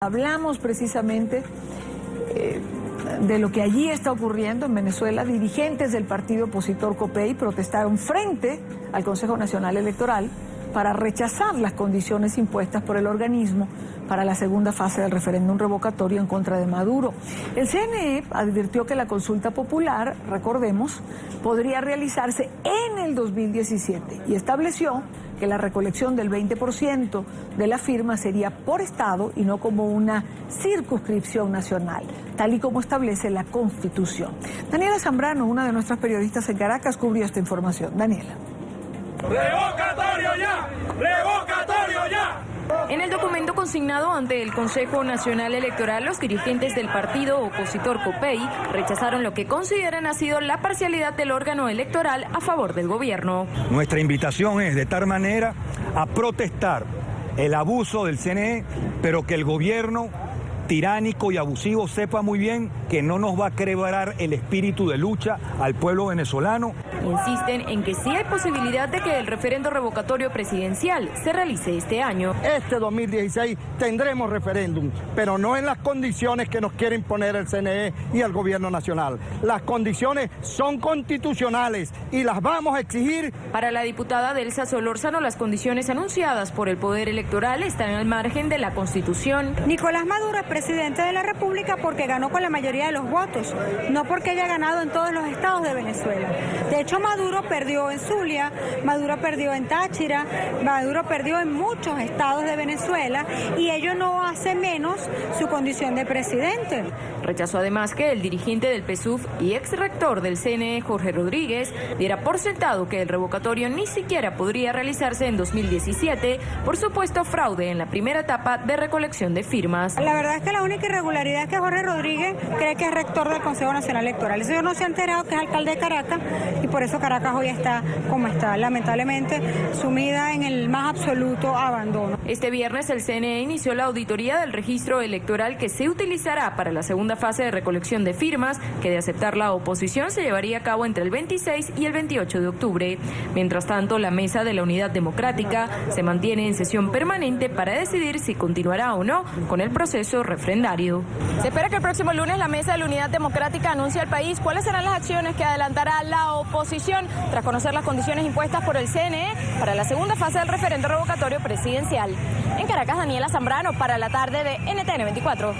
Hablamos precisamente de lo que allí está ocurriendo en Venezuela. Dirigentes del partido opositor COPEI protestaron frente al Consejo Nacional Electoral para rechazar las condiciones impuestas por el organismo para la segunda fase del referéndum revocatorio en contra de Maduro. El CNE advirtió que la consulta popular, recordemos, podría realizarse en el 2017 y estableció que la recolección del 20% de la firma sería por estado y no como una circunscripción nacional, tal y como establece la Constitución. Daniela Zambrano, una de nuestras periodistas en Caracas, cubrió esta información. Daniela. ¡Revocatorio ya! ¡Revocatorio ya! En el documento consignado ante el Consejo Nacional Electoral, los dirigentes del partido opositor COPEI rechazaron lo que consideran ha sido la parcialidad del órgano electoral a favor del gobierno. Nuestra invitación es de tal manera a protestar el abuso del CNE, pero que el gobierno tiránico y abusivo sepa muy bien que no nos va a quebrar el espíritu de lucha al pueblo venezolano. Insisten en que sí hay posibilidad de que el referendo revocatorio presidencial se realice este año. Este 2016 tendremos referéndum, pero no en las condiciones que nos quiere imponer el CNE y el gobierno nacional. Las condiciones son constitucionales y las vamos a exigir. Para la diputada Delsa Solórzano, las condiciones anunciadas por el Poder Electoral están al margen de la Constitución. Nicolás Maduro es presidente de la República porque ganó con la mayoría de los votos, no porque haya ganado en todos los estados de Venezuela. De hecho, Maduro perdió en Zulia, Maduro perdió en Táchira, Maduro perdió en muchos estados de Venezuela y ello no hace menos su condición de presidente. Rechazó además que el dirigente del PSUV y ex rector del CNE, Jorge Rodríguez, diera por sentado que el revocatorio ni siquiera podría realizarse en 2017 por supuesto fraude en la primera etapa de recolección de firmas. La verdad es que la única irregularidad es que Jorge Rodríguez cree que es rector del Consejo Nacional Electoral. Eso no se ha enterado que es alcalde de Caracas y por eso Caracas hoy está como está, lamentablemente sumida en el más absoluto abandono. Este viernes el CNE inició la auditoría del registro electoral que se utilizará para la segunda fase de recolección de firmas, que de aceptar la oposición se llevaría a cabo entre el 26 y el 28 de octubre. Mientras tanto, la Mesa de la Unidad Democrática se mantiene en sesión permanente para decidir si continuará o no con el proceso refrendario. Se espera que el próximo lunes la Mesa de la Unidad Democrática anuncie al país cuáles serán las acciones que adelantará la oposición tras conocer las condiciones impuestas por el CNE para la segunda fase del referendo revocatorio presidencial. En Caracas, Daniela Zambrano para la tarde de NTN 24.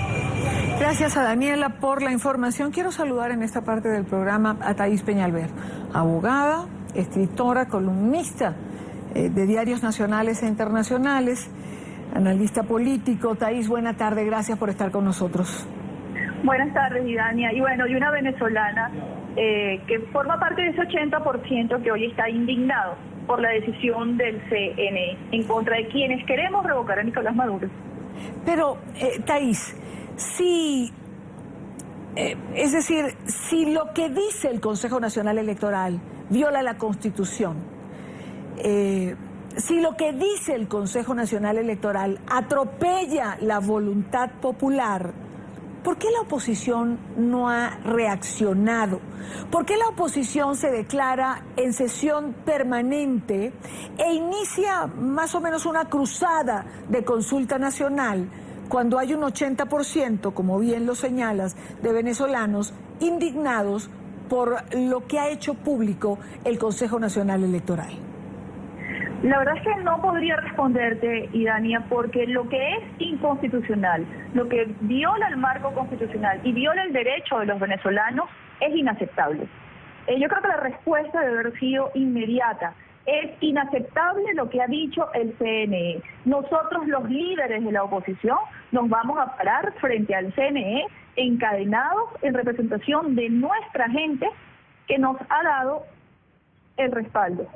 Gracias a Daniela por la información. Quiero saludar en esta parte del programa a Thaís Peñalver, abogada, escritora, columnista de diarios nacionales e internacionales, analista político. Thaís, buena tarde, gracias por estar con nosotros. Buenas tardes, Idania. Y bueno, y una venezolana que forma parte de ese 80% que hoy está indignado por la decisión del CNE en contra de quienes queremos revocar a Nicolás Maduro. Pero, Thaís, es decir, si lo que dice el Consejo Nacional Electoral viola la Constitución, si lo que dice el Consejo Nacional Electoral atropella la voluntad popular, ¿por qué la oposición no ha reaccionado? ¿Por qué la oposición se declara en sesión permanente e inicia más o menos una cruzada de consulta nacional cuando hay un 80%, como bien lo señalas, de venezolanos indignados por lo que ha hecho público el Consejo Nacional Electoral? La verdad es que no podría responderte, Idania, porque lo que es inconstitucional, lo que viola el marco constitucional y viola el derecho de los venezolanos es inaceptable. Yo creo que la respuesta debe haber sido inmediata. Es inaceptable lo que ha dicho el CNE. Nosotros, los líderes de la oposición, nos vamos a parar frente al CNE encadenados en representación de nuestra gente que nos ha dado el respaldo.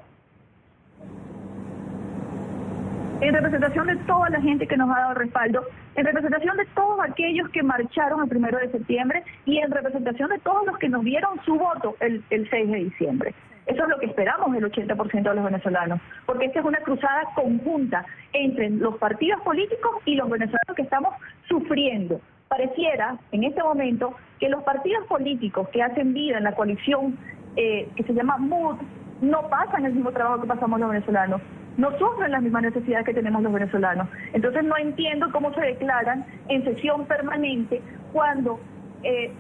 En representación de toda la gente que nos ha dado respaldo, en representación de todos aquellos que marcharon el 1 de septiembre y en representación de todos los que nos dieron su voto el 6 de diciembre. Eso es lo que esperamos del 80% de los venezolanos, porque esta es una cruzada conjunta entre los partidos políticos y los venezolanos que estamos sufriendo. Pareciera en este momento que los partidos políticos que hacen vida en la coalición que se llama MUD no pasan el mismo trabajo que pasamos los venezolanos. no sufren las mismas necesidades que tenemos los venezolanos. Entonces no entiendo cómo se declaran en sesión permanente cuando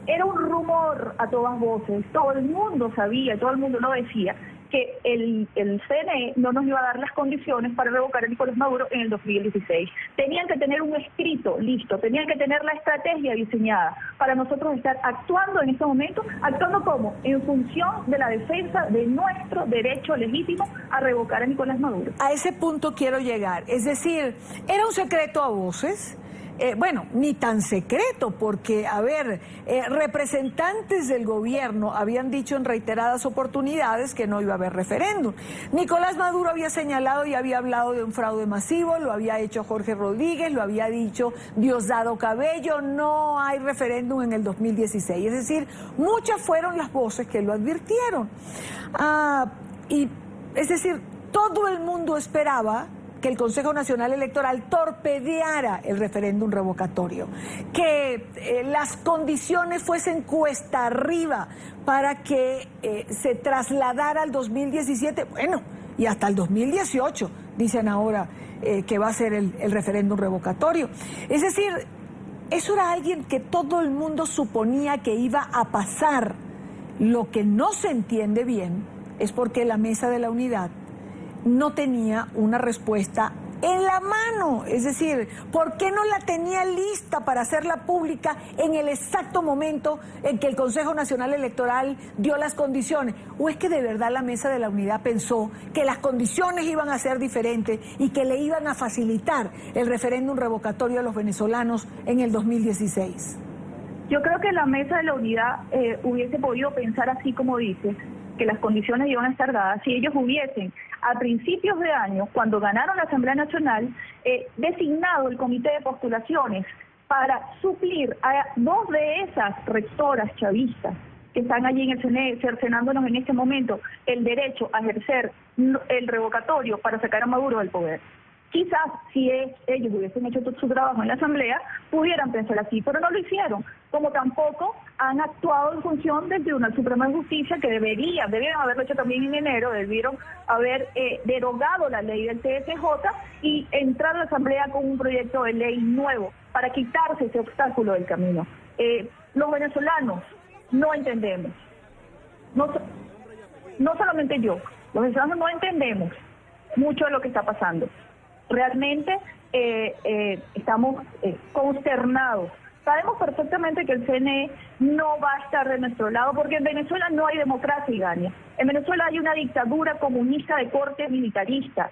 era un rumor a todas voces, todo el mundo sabía, todo el mundo lo decía, que el CNE no nos iba a dar las condiciones para revocar a Nicolás Maduro en el 2016. Tenían que tener un escrito listo, tenían que tener la estrategia diseñada para nosotros estar actuando en este momento, actuando como en función de la defensa de nuestro derecho legítimo a revocar a Nicolás Maduro. A ese punto quiero llegar, es decir, era un secreto a voces. Bueno, ni tan secreto, porque, a ver, representantes del gobierno habían dicho en reiteradas oportunidades que no iba a haber referéndum. Nicolás Maduro había señalado y había hablado de un fraude masivo, lo había hecho Jorge Rodríguez, lo había dicho Diosdado Cabello, no hay referéndum en el 2016. Es decir, muchas fueron las voces que lo advirtieron. Es decir, todo el mundo esperaba que el Consejo Nacional Electoral torpedeara el referéndum revocatorio, que las condiciones fuesen cuesta arriba para que se trasladara al 2017, bueno, y hasta el 2018, dicen ahora que va a ser el referéndum revocatorio. Es decir, eso era alguien que todo el mundo suponía que iba a pasar. Lo que no se entiende bien es porque la Mesa de la Unidad no tenía una respuesta en la mano, es decir, ¿por qué no la tenía lista para hacerla pública en el exacto momento en que el Consejo Nacional Electoral dio las condiciones? ¿O es que de verdad la Mesa de la Unidad pensó que las condiciones iban a ser diferentes y que le iban a facilitar el referéndum revocatorio a los venezolanos en el 2016? Yo creo que la Mesa de la Unidad hubiese podido pensar así como dice, que las condiciones iban a estar dadas si ellos hubiesen, a principios de año, cuando ganaron la Asamblea Nacional, designado el comité de postulaciones para suplir a dos de esas rectoras chavistas que están allí en el CNE, cercenándonos en este momento el derecho a ejercer el revocatorio para sacar a Maduro del poder. Quizás si ellos hubiesen hecho todo su trabajo en la Asamblea, pudieran pensar así, pero no lo hicieron, como tampoco han actuado en función del Tribunal Supremo de Justicia, que debieron haberlo hecho también en enero, debieron haber derogado la ley del TSJ y entrar a la Asamblea con un proyecto de ley nuevo para quitarse ese obstáculo del camino. Los venezolanos no entendemos, no solamente yo, los venezolanos no entendemos mucho de lo que está pasando. Realmente estamos consternados. Sabemos perfectamente que el CNE no va a estar de nuestro lado porque en Venezuela no hay democracia, Igania. En Venezuela hay una dictadura comunista de corte militarista.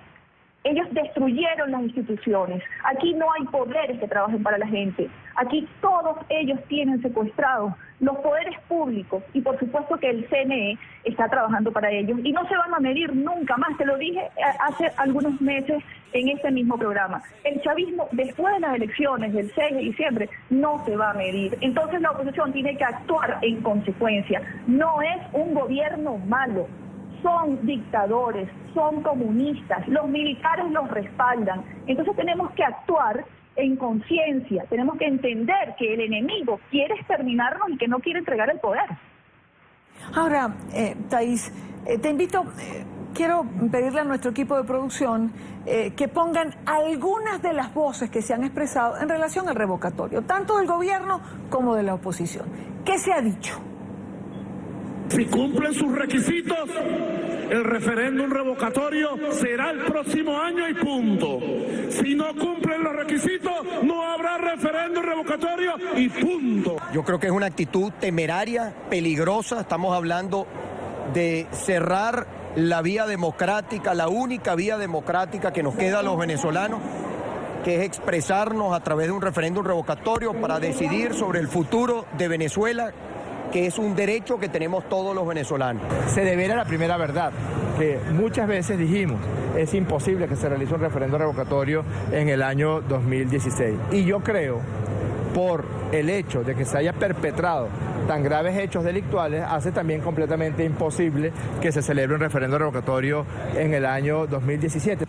Ellos destruyeron las instituciones. Aquí no hay poderes que trabajen para la gente. Aquí todos ellos tienen secuestrados los poderes públicos y por supuesto que el CNE está trabajando para ellos. Y no se van a medir nunca más, te lo dije hace algunos meses en este mismo programa. El chavismo después de las elecciones del 6 de diciembre no se va a medir. Entonces la oposición tiene que actuar en consecuencia. No es un gobierno malo. Son dictadores, son comunistas, los militares los respaldan. Entonces tenemos que actuar en conciencia, tenemos que entender que el enemigo quiere exterminarnos y que no quiere entregar el poder. Ahora, Thais, te invito, quiero pedirle a nuestro equipo de producción que pongan algunas de las voces que se han expresado en relación al revocatorio, tanto del gobierno como de la oposición. ¿Qué se ha dicho? Si cumplen sus requisitos, el referéndum revocatorio será el próximo año y punto. Si no cumplen los requisitos, no habrá referéndum revocatorio y punto. Yo creo que es una actitud temeraria, peligrosa. Estamos hablando de cerrar la vía democrática, la única vía democrática que nos queda a los venezolanos, que es expresarnos a través de un referéndum revocatorio para decidir sobre el futuro de Venezuela, que es un derecho que tenemos todos los venezolanos. Se devela la primera verdad, que muchas veces dijimos, es imposible que se realice un referéndum revocatorio en el año 2016. Y yo creo, por el hecho de que se haya perpetrado tan graves hechos delictuales, hace también completamente imposible que se celebre un referéndum revocatorio en el año 2017.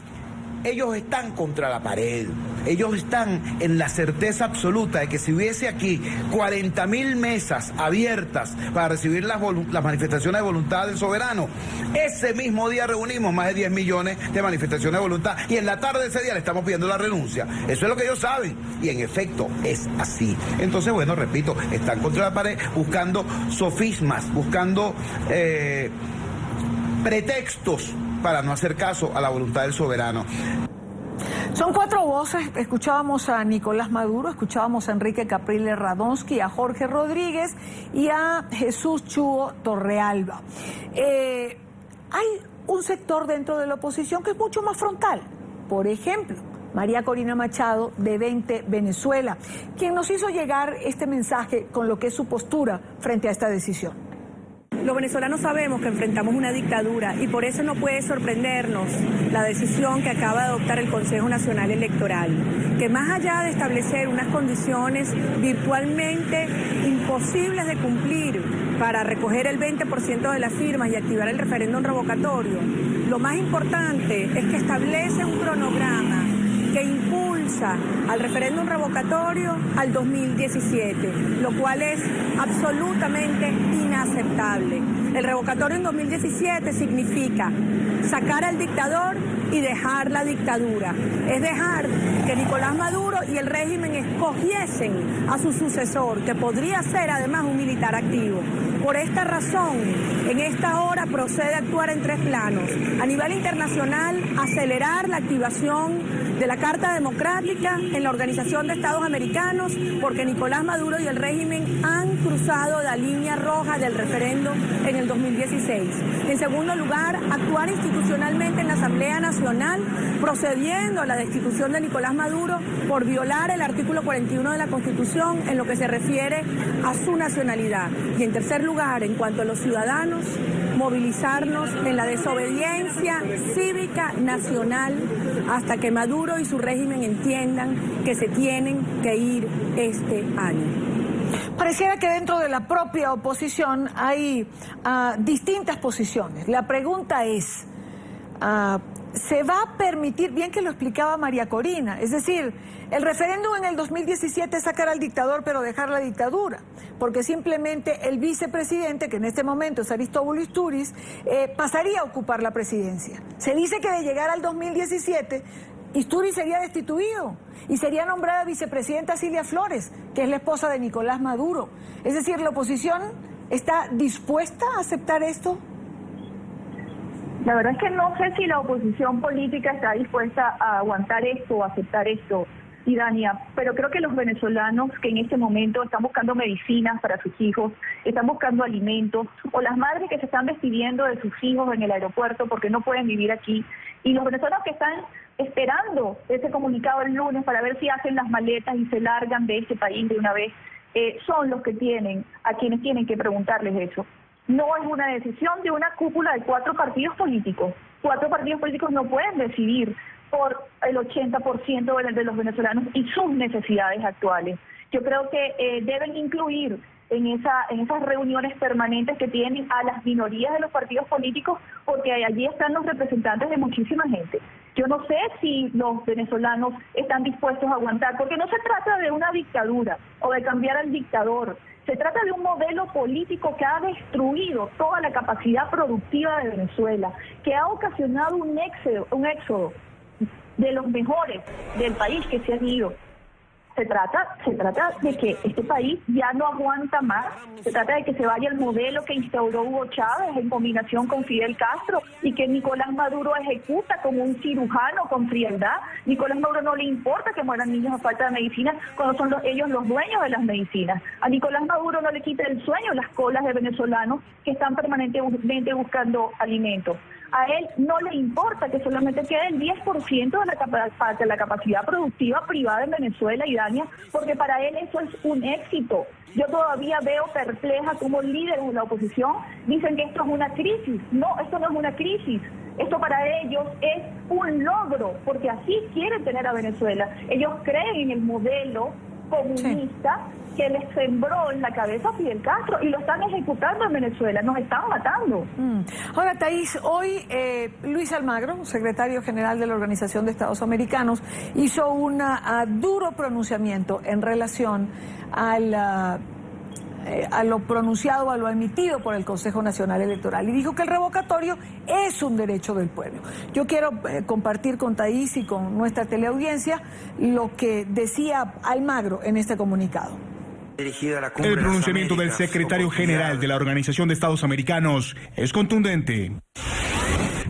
Ellos están contra la pared. Ellos están en la certeza absoluta de que si hubiese aquí 40.000 mesas abiertas para recibir las manifestaciones de voluntad del soberano, ese mismo día reunimos más de 10 millones de manifestaciones de voluntad y en la tarde de ese día le estamos pidiendo la renuncia. Eso es lo que ellos saben y en efecto es así. Entonces, bueno, repito, están contra la pared buscando sofismas, buscando pretextos para no hacer caso a la voluntad del soberano. Son 4 voces. Escuchábamos a Nicolás Maduro, escuchábamos a Enrique Capriles Radonsky, a Jorge Rodríguez y a Jesús Chuo Torrealba. Hay un sector dentro de la oposición que es mucho más frontal. Por ejemplo, María Corina Machado, de 20 Venezuela, quien nos hizo llegar este mensaje con lo que es su postura frente a esta decisión. Los venezolanos sabemos que enfrentamos una dictadura y por eso no puede sorprendernos la decisión que acaba de adoptar el Consejo Nacional Electoral, que más allá de establecer unas condiciones virtualmente imposibles de cumplir para recoger el 20% de las firmas y activar el referéndum revocatorio, lo más importante es que establece un cronograma que impulsa al referéndum revocatorio al 2017, lo cual es absolutamente inaceptable. El revocatorio en 2017 significa sacar al dictador y dejar la dictadura. Es dejar que Nicolás Maduro y el régimen escogiesen a su sucesor, que podría ser además un militar activo. Por esta razón, en esta hora procede a actuar en 3 planos. A nivel internacional, acelerar la activación de la Carta Democrática en la Organización de Estados Americanos, porque Nicolás Maduro y el régimen han cruzado la línea roja del referéndum en el 2016. En segundo lugar, actuar institucionalmente en la Asamblea Nacional, procediendo a la destitución de Nicolás Maduro por violar el artículo 41 de la Constitución en lo que se refiere a su nacionalidad. Y en tercer lugar, en cuanto a los ciudadanos, movilizarnos en la desobediencia cívica nacional hasta que Maduro y su régimen entiendan que se tienen que ir este año. Pareciera que dentro de la propia oposición hay distintas posiciones. La pregunta es, ¿se va a permitir, bien que lo explicaba María Corina, es decir, el referéndum en el 2017 es sacar al dictador pero dejar la dictadura? Porque simplemente el vicepresidente, que en este momento es Aristóbulo Istúriz, pasaría a ocupar la presidencia. Se dice que de llegar al 2017, Istúriz sería destituido y sería nombrada vicepresidenta Cilia Flores, que es la esposa de Nicolás Maduro. Es decir, ¿la oposición está dispuesta a aceptar esto? La verdad es que no sé si la oposición política está dispuesta a aguantar esto o aceptar esto, Idania, pero creo que los venezolanos que en este momento están buscando medicinas para sus hijos, están buscando alimentos, o las madres que se están despidiendo de sus hijos en el aeropuerto porque no pueden vivir aquí, y los venezolanos que están esperando ese comunicado el lunes para ver si hacen las maletas y se largan de este país de una vez, son los que tienen, a quienes tienen que preguntarles eso. No es una decisión de una cúpula de 4 partidos políticos. 4 partidos políticos no pueden decidir por el 80% de los venezolanos y sus necesidades actuales. Yo creo que deben incluir en esas reuniones permanentes que tienen a las minorías de los partidos políticos, porque allí están los representantes de muchísima gente. Yo no sé si los venezolanos están dispuestos a aguantar, porque no se trata de una dictadura o de cambiar al dictador. Se trata de un modelo político que ha destruido toda la capacidad productiva de Venezuela, que ha ocasionado un éxodo de los mejores del país que se han ido. Se trata de que este país ya no aguanta más, se trata de que se vaya el modelo que instauró Hugo Chávez en combinación con Fidel Castro y que Nicolás Maduro ejecuta como un cirujano con frialdad. Nicolás Maduro no le importa que mueran niños a falta de medicina cuando son ellos los dueños de las medicinas. A Nicolás Maduro no le quita el sueño las colas de venezolanos que están permanentemente buscando alimentos. A él no le importa que solamente quede el 10% de la capacidad productiva privada en Venezuela y Dania, porque para él eso es un éxito. Yo todavía veo perpleja como líderes de la oposición dicen que esto es una crisis. No, esto no es una crisis. Esto para ellos es un logro, porque así quieren tener a Venezuela. Ellos creen en el modelo comunista que les sembró en la cabeza a Fidel Castro y lo están ejecutando en Venezuela, nos están matando. Ahora, Thaís, hoy Luis Almagro, secretario general de la Organización de Estados Americanos, hizo un duro pronunciamiento en relación a lo pronunciado, a lo emitido por el Consejo Nacional Electoral, y dijo que el revocatorio es un derecho del pueblo. Yo quiero compartir con Thaís y con nuestra teleaudiencia lo que decía Almagro en este comunicado. El pronunciamiento del secretario general de la Organización de Estados Americanos es contundente.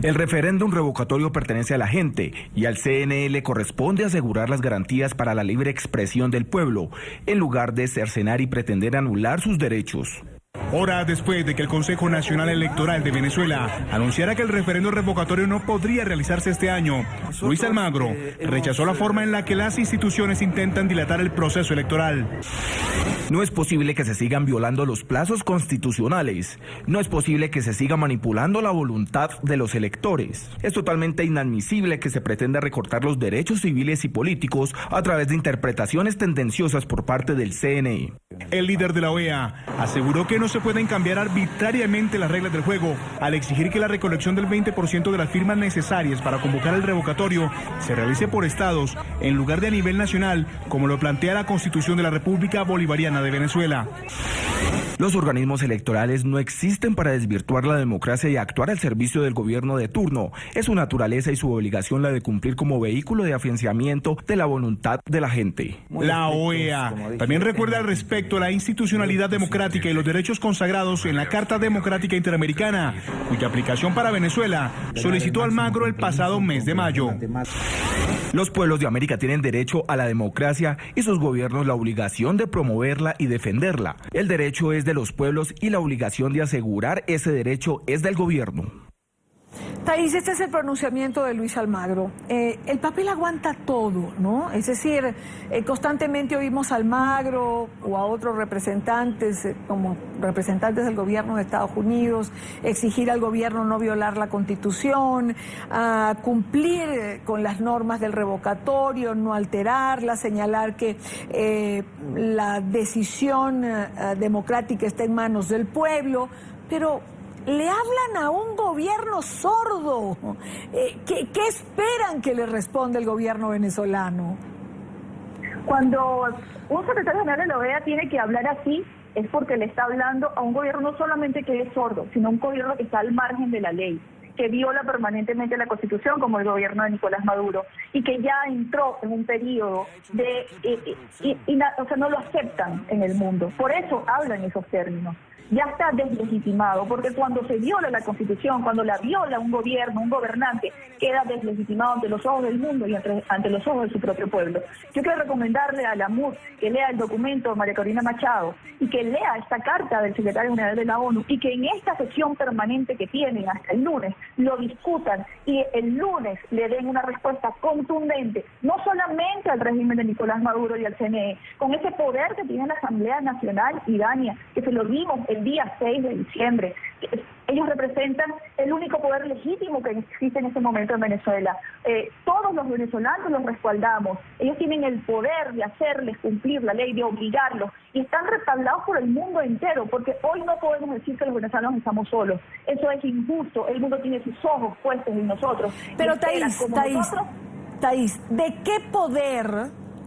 El referéndum revocatorio pertenece a la gente y al CNE le corresponde asegurar las garantías para la libre expresión del pueblo, en lugar de cercenar y pretender anular sus derechos. Horas después de que el Consejo Nacional Electoral de Venezuela anunciara que el referendo revocatorio no podría realizarse este año, Luis Almagro rechazó la forma en la que las instituciones intentan dilatar el proceso electoral. No es posible que se sigan violando los plazos constitucionales. No es posible que se siga manipulando la voluntad de los electores. Es totalmente inadmisible que se pretenda recortar los derechos civiles y políticos a través de interpretaciones tendenciosas por parte del CNE. El líder de la OEA aseguró que no se pueden cambiar arbitrariamente las reglas del juego al exigir que la recolección del 20% de las firmas necesarias para convocar el revocatorio se realice por estados en lugar de a nivel nacional, como lo plantea la Constitución de la República Bolivariana de Venezuela. Los organismos electorales no existen para desvirtuar la democracia y actuar al servicio del gobierno de turno. Es su naturaleza y su obligación la de cumplir como vehículo de afianzamiento de la voluntad de la gente. La OEA también recuerda al respecto la institucionalidad democrática y los derechos consagrados en la Carta Democrática Interamericana, cuya aplicación para Venezuela solicitó Almagro el pasado mes de mayo. Los pueblos de América tienen derecho a la democracia y sus gobiernos la obligación de promoverla y defenderla. El derecho es de los pueblos y la obligación de asegurar ese derecho es del gobierno. Thaís, este es el pronunciamiento de Luis Almagro. El papel aguanta todo, ¿no? Es decir, constantemente oímos a Almagro o a otros representantes, como representantes del gobierno de Estados Unidos, exigir al gobierno no violar la Constitución, cumplir con las normas del revocatorio, no alterarla, señalar que la decisión democrática está en manos del pueblo, pero le hablan a un gobierno sordo. ¿Qué esperan que le responda el gobierno venezolano? Cuando un secretario general de la OEA tiene que hablar así, es porque le está hablando a un gobierno no solamente que es sordo, sino un gobierno que está al margen de la ley, que viola permanentemente la Constitución, como el gobierno de Nicolás Maduro, y que ya entró en un periodo de... o sea, no lo aceptan en el mundo. Por eso hablan esos términos. Ya está deslegitimado, porque cuando se viola la Constitución, cuando la viola un gobierno, un gobernante, queda deslegitimado ante los ojos del mundo y ante los ojos de su propio pueblo. Yo quiero recomendarle a la MUD que lea el documento de María Corina Machado y que lea esta carta del secretario general de la ONU y que en esta sesión permanente que tienen hasta el lunes lo discutan y el lunes le den una respuesta contundente, no solamente al régimen de Nicolás Maduro y al CNE, con ese poder que tiene la Asamblea Nacional Irania, que se lo dimos el día 6 de diciembre. Ellos representan el único poder legítimo que existe en este momento en Venezuela. Todos los venezolanos los respaldamos. Ellos tienen el poder de hacerles cumplir la ley, de obligarlos, y están respaldados por el mundo entero, porque hoy no podemos decir que los venezolanos estamos solos. Eso es injusto. El mundo tiene sus ojos puestos en nosotros. Pero Thaís, ¿de qué poder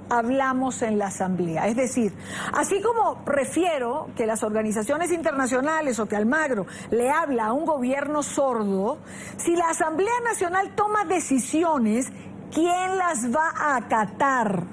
hablamos en la Asamblea? Es decir, así como refiero que las organizaciones internacionales o que Almagro le habla a un gobierno sordo, si la Asamblea Nacional toma decisiones, ¿quién las va a acatar?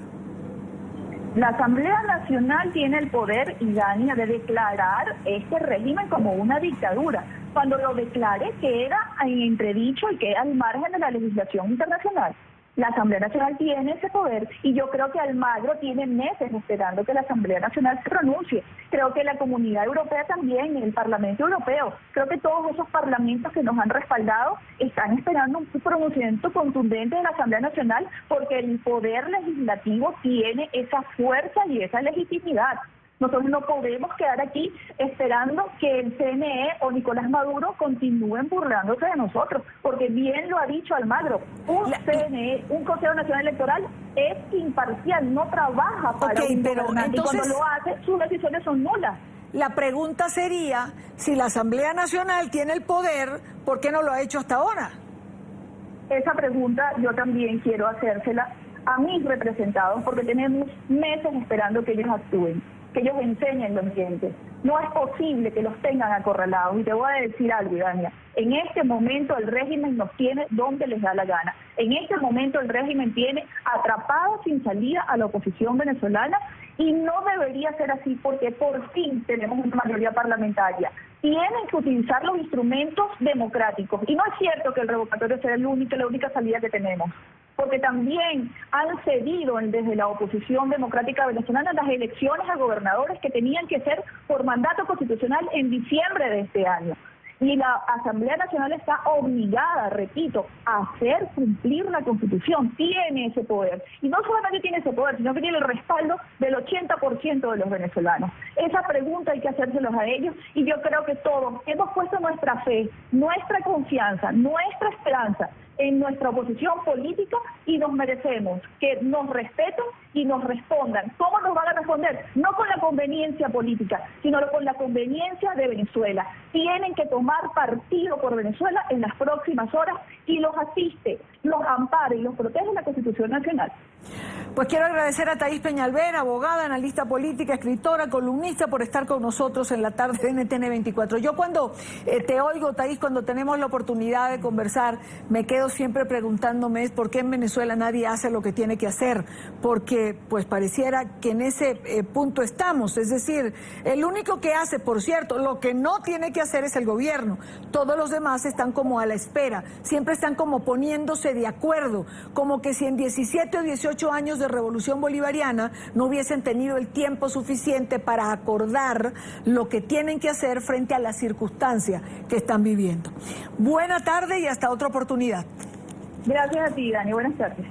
La Asamblea Nacional tiene el poder, Idania, de declarar este régimen como una dictadura. Cuando lo declare, queda en entredicho y queda al margen de la legislación internacional. La Asamblea Nacional tiene ese poder y yo creo que Almagro tiene meses esperando que la Asamblea Nacional se pronuncie. Creo que la Comunidad Europea también, el Parlamento Europeo, creo que todos esos parlamentos que nos han respaldado están esperando un pronunciamiento contundente de la Asamblea Nacional porque el poder legislativo tiene esa fuerza y esa legitimidad. Nosotros no podemos quedar aquí esperando que el CNE o Nicolás Maduro continúen burlándose de nosotros, porque bien lo ha dicho Almagro, un CNE, un Consejo Nacional Electoral, es imparcial, no trabaja para un gobernante, y cuando lo hace, sus decisiones son nulas. La pregunta sería, si la Asamblea Nacional tiene el poder, ¿por qué no lo ha hecho hasta ahora? Esa pregunta yo también quiero hacérsela a mis representados, porque tenemos meses esperando que ellos actúen, que ellos enseñen lo ambiente. No es posible que los tengan acorralados. Y te voy a decir algo, Idania. En este momento el régimen nos tiene donde les da la gana. En este momento el régimen tiene atrapados sin salida a la oposición venezolana, y no debería ser así, porque por fin tenemos una mayoría parlamentaria. Tienen que utilizar los instrumentos democráticos. Y no es cierto que el revocatorio sea la única salida que tenemos, porque también han cedido desde la oposición democrática venezolana las elecciones a gobernadores que tenían que ser por mandato constitucional en diciembre de este año. Y la Asamblea Nacional está obligada, repito, a hacer cumplir la Constitución. Tiene ese poder. Y no solamente tiene ese poder, sino que tiene el respaldo del 80% de los venezolanos. Esa pregunta hay que hacérselos a ellos, y yo creo que todos hemos puesto nuestra fe, nuestra confianza, nuestra esperanza en nuestra oposición política, y nos merecemos que nos respeten y nos respondan. ¿Cómo nos van a responder? No con la conveniencia política, sino con la conveniencia de Venezuela. Tienen que tomar partido por Venezuela en las próximas horas, y los asiste, los ampara y los protege la Constitución Nacional. Pues quiero agradecer a Thaís Peñalver, abogada, analista política, escritora, columnista, por estar con nosotros en la tarde de NTN 24. Yo cuando te oigo, Thaís, cuando tenemos la oportunidad de conversar, me quedo siempre preguntándome por qué en Venezuela nadie hace lo que tiene que hacer, porque pues pareciera que en ese punto estamos. Es decir, el único que hace, por cierto, lo que no tiene que hacer es el gobierno. Todos los demás están como a la espera, siempre están como poniéndose de acuerdo, como que si en 17 o 18 años de revolución bolivariana no hubiesen tenido el tiempo suficiente para acordar lo que tienen que hacer frente a la circunstancia que están viviendo. Buena tarde y hasta otra oportunidad. Gracias a ti, Dani. Buenas tardes.